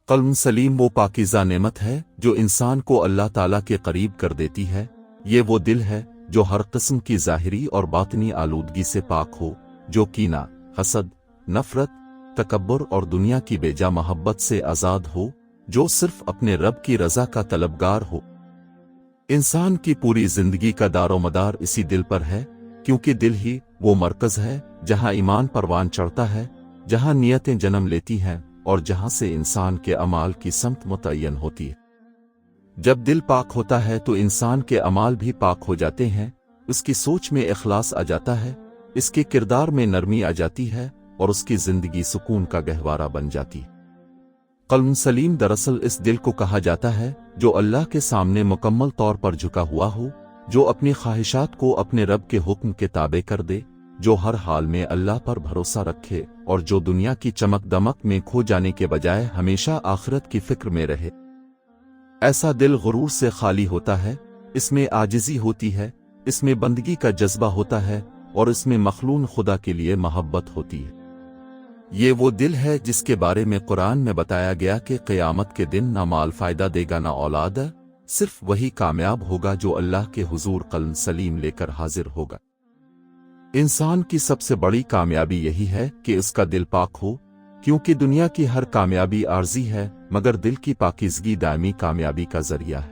قلب سلیم وہ پاکیزہ نعمت ہے جو انسان کو اللہ تعالیٰ کے قریب کر دیتی ہے۔ یہ وہ دل ہے جو ہر قسم کی ظاہری اور باطنی آلودگی سے پاک ہو، جو کینہ، حسد، نفرت، تکبر اور دنیا کی بے جا محبت سے آزاد ہو، جو صرف اپنے رب کی رضا کا طلبگار ہو۔ انسان کی پوری زندگی کا دار و مدار اسی دل پر ہے، کیونکہ دل ہی وہ مرکز ہے جہاں ایمان پروان چڑھتا ہے، جہاں نیتیں جنم لیتی ہیں اور جہاں سے انسان کے اعمال کی سمت متعین ہوتی ہے۔ جب دل پاک ہوتا ہے تو انسان کے اعمال بھی پاک ہو جاتے ہیں، اس کی سوچ میں اخلاص آ جاتا ہے، اس کے کردار میں نرمی آ جاتی ہے اور اس کی زندگی سکون کا گہوارہ بن جاتی ہے۔ قلب سلیم دراصل اس دل کو کہا جاتا ہے جو اللہ کے سامنے مکمل طور پر جھکا ہوا ہو، جو اپنی خواہشات کو اپنے رب کے حکم کے تابع کر دے، جو ہر حال میں اللہ پر بھروسہ رکھے اور جو دنیا کی چمک دمک میں کھو جانے کے بجائے ہمیشہ آخرت کی فکر میں رہے۔ ایسا دل غرور سے خالی ہوتا ہے، اس میں عاجزی ہوتی ہے، اس میں بندگی کا جذبہ ہوتا ہے اور اس میں مخلوق خدا کے لیے محبت ہوتی ہے۔ یہ وہ دل ہے جس کے بارے میں قرآن میں بتایا گیا کہ قیامت کے دن نہ مال فائدہ دے گا نہ اولاد، صرف وہی کامیاب ہوگا جو اللہ کے حضور قلب سلیم لے کر حاضر ہوگا۔ انسان کی سب سے بڑی کامیابی یہی ہے کہ اس کا دل پاک ہو، کیونکہ دنیا کی ہر کامیابی عارضی ہے مگر دل کی پاکیزگی دائمی کامیابی کا ذریعہ ہے۔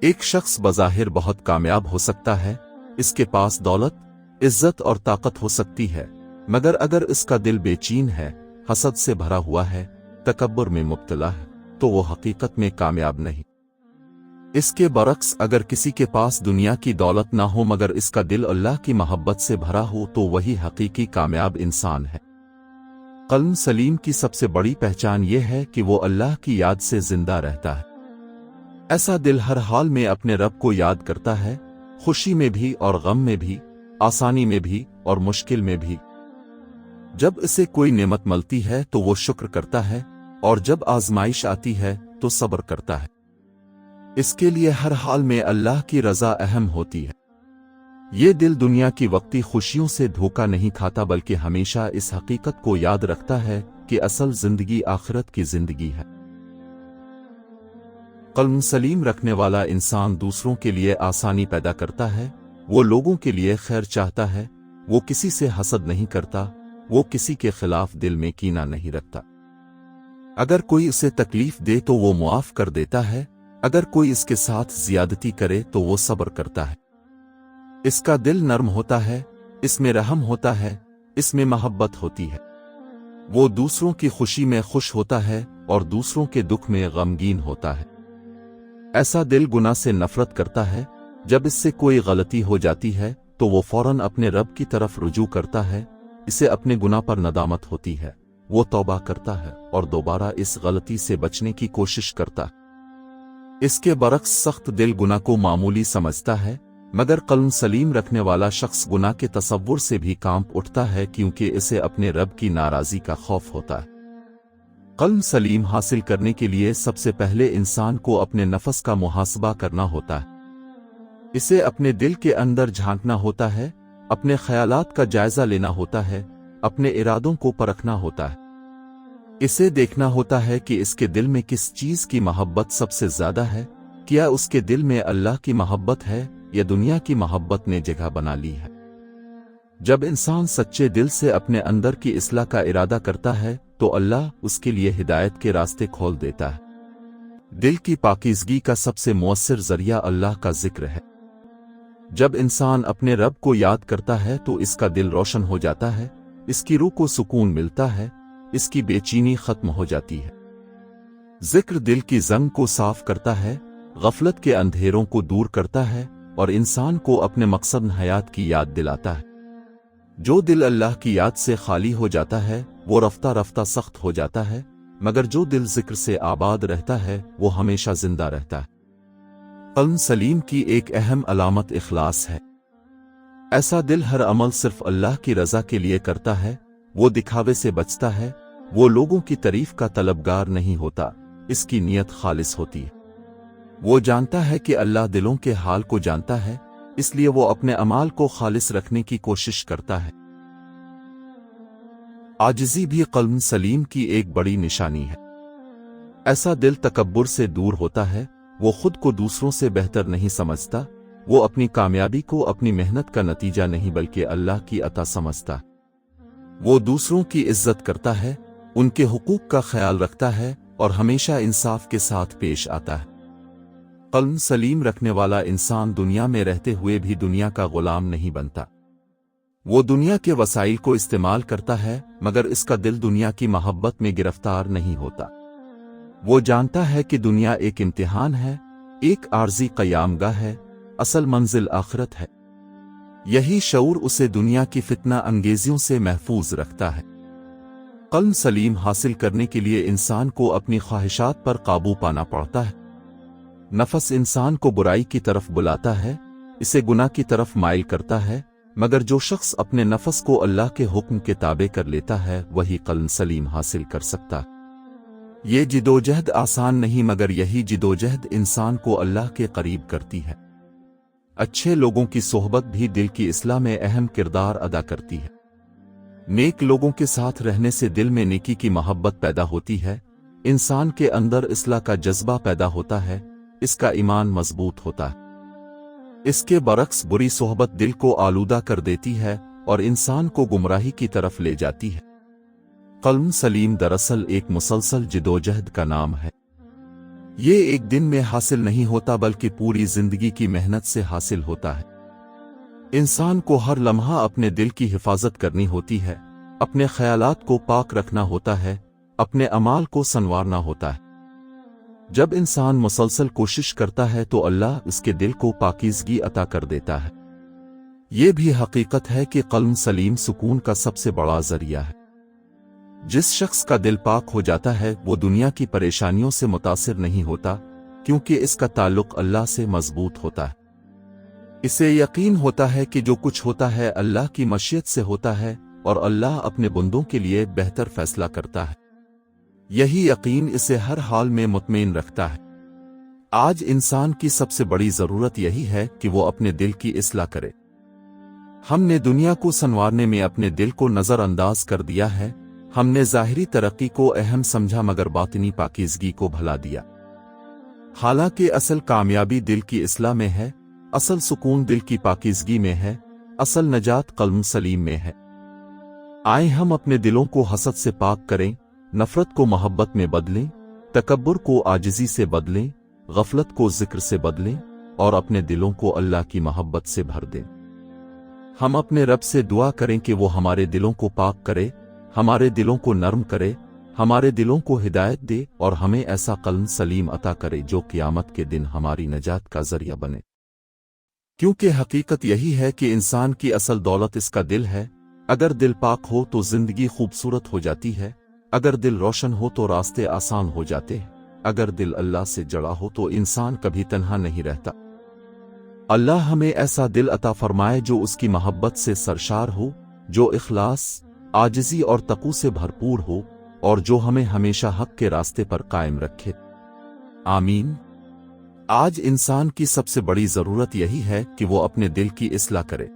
ایک شخص بظاہر بہت کامیاب ہو سکتا ہے، اس کے پاس دولت، عزت اور طاقت ہو سکتی ہے، مگر اگر اس کا دل بے چین ہے، حسد سے بھرا ہوا ہے، تکبر میں مبتلا ہے، تو وہ حقیقت میں کامیاب نہیں۔ اس کے برعکس اگر کسی کے پاس دنیا کی دولت نہ ہو مگر اس کا دل اللہ کی محبت سے بھرا ہو تو وہی حقیقی کامیاب انسان ہے۔ قلب سلیم کی سب سے بڑی پہچان یہ ہے کہ وہ اللہ کی یاد سے زندہ رہتا ہے۔ ایسا دل ہر حال میں اپنے رب کو یاد کرتا ہے، خوشی میں بھی اور غم میں بھی، آسانی میں بھی اور مشکل میں بھی۔ جب اسے کوئی نعمت ملتی ہے تو وہ شکر کرتا ہے، اور جب آزمائش آتی ہے تو صبر کرتا ہے۔ اس کے لیے ہر حال میں اللہ کی رضا اہم ہوتی ہے۔ یہ دل دنیا کی وقتی خوشیوں سے دھوکہ نہیں کھاتا بلکہ ہمیشہ اس حقیقت کو یاد رکھتا ہے کہ اصل زندگی آخرت کی زندگی ہے۔ قلب سلیم رکھنے والا انسان دوسروں کے لیے آسانی پیدا کرتا ہے، وہ لوگوں کے لیے خیر چاہتا ہے، وہ کسی سے حسد نہیں کرتا، وہ کسی کے خلاف دل میں کینہ نہیں رکھتا۔ اگر کوئی اسے تکلیف دے تو وہ معاف کر دیتا ہے، اگر کوئی اس کے ساتھ زیادتی کرے تو وہ صبر کرتا ہے۔ اس کا دل نرم ہوتا ہے، اس میں رحم ہوتا ہے، اس میں محبت ہوتی ہے۔ وہ دوسروں کی خوشی میں خوش ہوتا ہے اور دوسروں کے دکھ میں غمگین ہوتا ہے۔ ایسا دل گناہ سے نفرت کرتا ہے، جب اس سے کوئی غلطی ہو جاتی ہے تو وہ فوراً اپنے رب کی طرف رجوع کرتا ہے، اسے اپنے گناہ پر ندامت ہوتی ہے، وہ توبہ کرتا ہے اور دوبارہ اس غلطی سے بچنے کی کوشش کرتا ہے۔ اس کے برعکس سخت دل گناہ کو معمولی سمجھتا ہے، مگر قلب سلیم رکھنے والا شخص گناہ کے تصور سے بھی کانپ اٹھتا ہے کیونکہ اسے اپنے رب کی ناراضی کا خوف ہوتا ہے۔ قلب سلیم حاصل کرنے کے لیے سب سے پہلے انسان کو اپنے نفس کا محاسبہ کرنا ہوتا ہے۔ اسے اپنے دل کے اندر جھانکنا ہوتا ہے، اپنے خیالات کا جائزہ لینا ہوتا ہے، اپنے ارادوں کو پرکھنا ہوتا ہے۔ اسے دیکھنا ہوتا ہے کہ اس کے دل میں کس چیز کی محبت سب سے زیادہ ہے، کیا اس کے دل میں اللہ کی محبت ہے یا دنیا کی محبت نے جگہ بنا لی ہے۔ جب انسان سچے دل سے اپنے اندر کی اصلاح کا ارادہ کرتا ہے تو اللہ اس کے لیے ہدایت کے راستے کھول دیتا ہے۔ دل کی پاکیزگی کا سب سے مؤثر ذریعہ اللہ کا ذکر ہے۔ جب انسان اپنے رب کو یاد کرتا ہے تو اس کا دل روشن ہو جاتا ہے، اس کی روح کو سکون ملتا ہے، اس کی بے چینی ختم ہو جاتی ہے۔ ذکر دل کی زنگ کو صاف کرتا ہے، غفلت کے اندھیروں کو دور کرتا ہے اور انسان کو اپنے مقصد حیات کی یاد دلاتا ہے۔ جو دل اللہ کی یاد سے خالی ہو جاتا ہے وہ رفتہ رفتہ سخت ہو جاتا ہے، مگر جو دل ذکر سے آباد رہتا ہے وہ ہمیشہ زندہ رہتا ہے۔ قلب سلیم کی ایک اہم علامت اخلاص ہے۔ ایسا دل ہر عمل صرف اللہ کی رضا کے لیے کرتا ہے، وہ دکھاوے سے بچتا ہے، وہ لوگوں کی تعریف کا طلبگار نہیں ہوتا، اس کی نیت خالص ہوتی ہے۔ وہ جانتا ہے کہ اللہ دلوں کے حال کو جانتا ہے، اس لیے وہ اپنے اعمال کو خالص رکھنے کی کوشش کرتا ہے۔ عاجزی بھی قلب سلیم کی ایک بڑی نشانی ہے۔ ایسا دل تکبر سے دور ہوتا ہے، وہ خود کو دوسروں سے بہتر نہیں سمجھتا، وہ اپنی کامیابی کو اپنی محنت کا نتیجہ نہیں بلکہ اللہ کی عطا سمجھتا، وہ دوسروں کی عزت کرتا ہے، ان کے حقوق کا خیال رکھتا ہے اور ہمیشہ انصاف کے ساتھ پیش آتا ہے۔ قلب سلیم رکھنے والا انسان دنیا میں رہتے ہوئے بھی دنیا کا غلام نہیں بنتا، وہ دنیا کے وسائل کو استعمال کرتا ہے مگر اس کا دل دنیا کی محبت میں گرفتار نہیں ہوتا، وہ جانتا ہے کہ دنیا ایک امتحان ہے، ایک عارضی قیام گاہ ہے، اصل منزل آخرت ہے۔ یہی شعور اسے دنیا کی فتنہ انگیزیوں سے محفوظ رکھتا ہے۔ قلب سلیم حاصل کرنے کے لیے انسان کو اپنی خواہشات پر قابو پانا پڑتا ہے۔ نفس انسان کو برائی کی طرف بلاتا ہے، اسے گناہ کی طرف مائل کرتا ہے، مگر جو شخص اپنے نفس کو اللہ کے حکم کے تابع کر لیتا ہے وہی قلب سلیم حاصل کر سکتا ہے۔ یہ جدوجہد آسان نہیں مگر یہی جدوجہد انسان کو اللہ کے قریب کرتی ہے۔ اچھے لوگوں کی صحبت بھی دل کی اصلاح میں اہم کردار ادا کرتی ہے۔ نیک لوگوں کے ساتھ رہنے سے دل میں نیکی کی محبت پیدا ہوتی ہے، انسان کے اندر اصلاح کا جذبہ پیدا ہوتا ہے، اس کا ایمان مضبوط ہوتا ہے۔ اس کے برعکس بری صحبت دل کو آلودہ کر دیتی ہے اور انسان کو گمراہی کی طرف لے جاتی ہے۔ قلب سلیم دراصل ایک مسلسل جدوجہد کا نام ہے، یہ ایک دن میں حاصل نہیں ہوتا بلکہ پوری زندگی کی محنت سے حاصل ہوتا ہے۔ انسان کو ہر لمحہ اپنے دل کی حفاظت کرنی ہوتی ہے، اپنے خیالات کو پاک رکھنا ہوتا ہے، اپنے اعمال کو سنوارنا ہوتا ہے۔ جب انسان مسلسل کوشش کرتا ہے تو اللہ اس کے دل کو پاکیزگی عطا کر دیتا ہے۔ یہ بھی حقیقت ہے کہ قلب سلیم سکون کا سب سے بڑا ذریعہ ہے۔ جس شخص کا دل پاک ہو جاتا ہے وہ دنیا کی پریشانیوں سے متاثر نہیں ہوتا، کیونکہ اس کا تعلق اللہ سے مضبوط ہوتا ہے۔ اسے یقین ہوتا ہے کہ جو کچھ ہوتا ہے اللہ کی مشیت سے ہوتا ہے اور اللہ اپنے بندوں کے لیے بہتر فیصلہ کرتا ہے۔ یہی یقین اسے ہر حال میں مطمئن رکھتا ہے۔ آج انسان کی سب سے بڑی ضرورت یہی ہے کہ وہ اپنے دل کی اصلاح کرے۔ ہم نے دنیا کو سنوارنے میں اپنے دل کو نظر انداز کر دیا ہے، ہم نے ظاہری ترقی کو اہم سمجھا مگر باطنی پاکیزگی کو بھلا دیا۔ حالانکہ اصل کامیابی دل کی اصلاح میں ہے، اصل سکون دل کی پاکیزگی میں ہے، اصل نجات قلب سلیم میں ہے۔ آئیں ہم اپنے دلوں کو حسد سے پاک کریں، نفرت کو محبت میں بدلیں، تکبر کو عاجزی سے بدلیں، غفلت کو ذکر سے بدلیں اور اپنے دلوں کو اللہ کی محبت سے بھر دیں۔ ہم اپنے رب سے دعا کریں کہ وہ ہمارے دلوں کو پاک کرے، ہمارے دلوں کو نرم کرے، ہمارے دلوں کو ہدایت دے اور ہمیں ایسا قلب سلیم عطا کرے جو قیامت کے دن ہماری نجات کا ذریعہ بنے۔ کیونکہ حقیقت یہی ہے کہ انسان کی اصل دولت اس کا دل ہے، اگر دل پاک ہو تو زندگی خوبصورت ہو جاتی ہے، اگر دل روشن ہو تو راستے آسان ہو جاتے ہیں، اگر دل اللہ سے جڑا ہو تو انسان کبھی تنہا نہیں رہتا۔ اللہ ہمیں ایسا دل عطا فرمائے جو اس کی محبت سے سرشار ہو، جو اخلاص، عاجزی اور تقوی سے بھرپور ہو اور جو ہمیں ہمیشہ حق کے راستے پر قائم رکھے۔ آمین۔ آج انسان کی سب سے بڑی ضرورت یہی ہے کہ وہ اپنے دل کی اصلاح کرے۔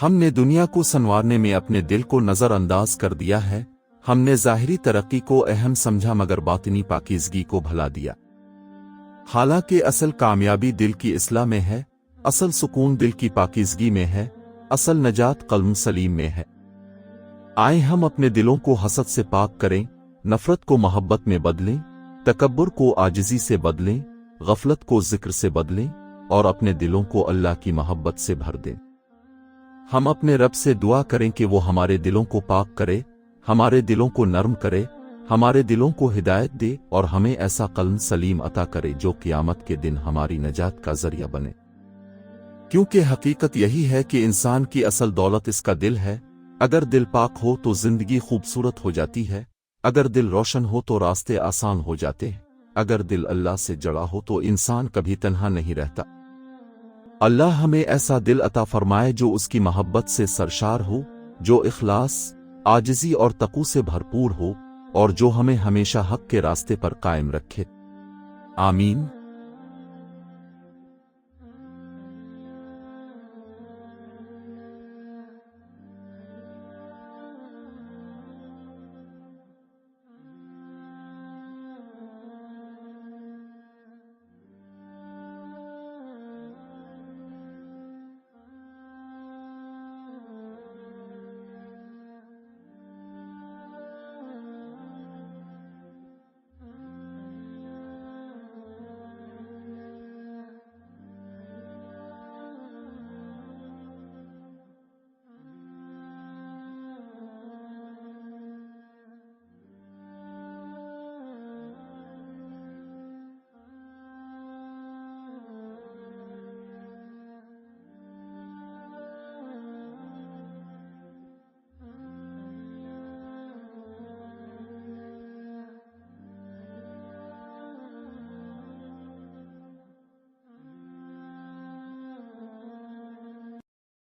ہم نے دنیا کو سنوارنے میں اپنے دل کو نظر انداز کر دیا ہے، ہم نے ظاہری ترقی کو اہم سمجھا مگر باطنی پاکیزگی کو بھلا دیا۔ حالانکہ اصل کامیابی دل کی اصلاح میں ہے، اصل سکون دل کی پاکیزگی میں ہے، اصل نجات قلب سلیم میں ہے۔ آئیں ہم اپنے دلوں کو حسد سے پاک کریں، نفرت کو محبت میں بدلیں، تکبر کو عاجزی سے بدلیں، غفلت کو ذکر سے بدلیں اور اپنے دلوں کو اللہ کی محبت سے بھر دیں۔ ہم اپنے رب سے دعا کریں کہ وہ ہمارے دلوں کو پاک کرے، ہمارے دلوں کو نرم کرے، ہمارے دلوں کو ہدایت دے اور ہمیں ایسا قلب سلیم عطا کرے جو قیامت کے دن ہماری نجات کا ذریعہ بنے۔ کیونکہ حقیقت یہی ہے کہ انسان کی اصل دولت اس کا دل ہے، اگر دل پاک ہو تو زندگی خوبصورت ہو جاتی ہے، اگر دل روشن ہو تو راستے آسان ہو جاتے ہیں، اگر دل اللہ سے جڑا ہو تو انسان کبھی تنہا نہیں رہتا۔ اللہ ہمیں ایسا دل عطا فرمائے جو اس کی محبت سے سرشار ہو، جو اخلاص، عاجزی اور تقوی سے بھرپور ہو اور جو ہمیں ہمیشہ حق کے راستے پر قائم رکھے۔ آمین۔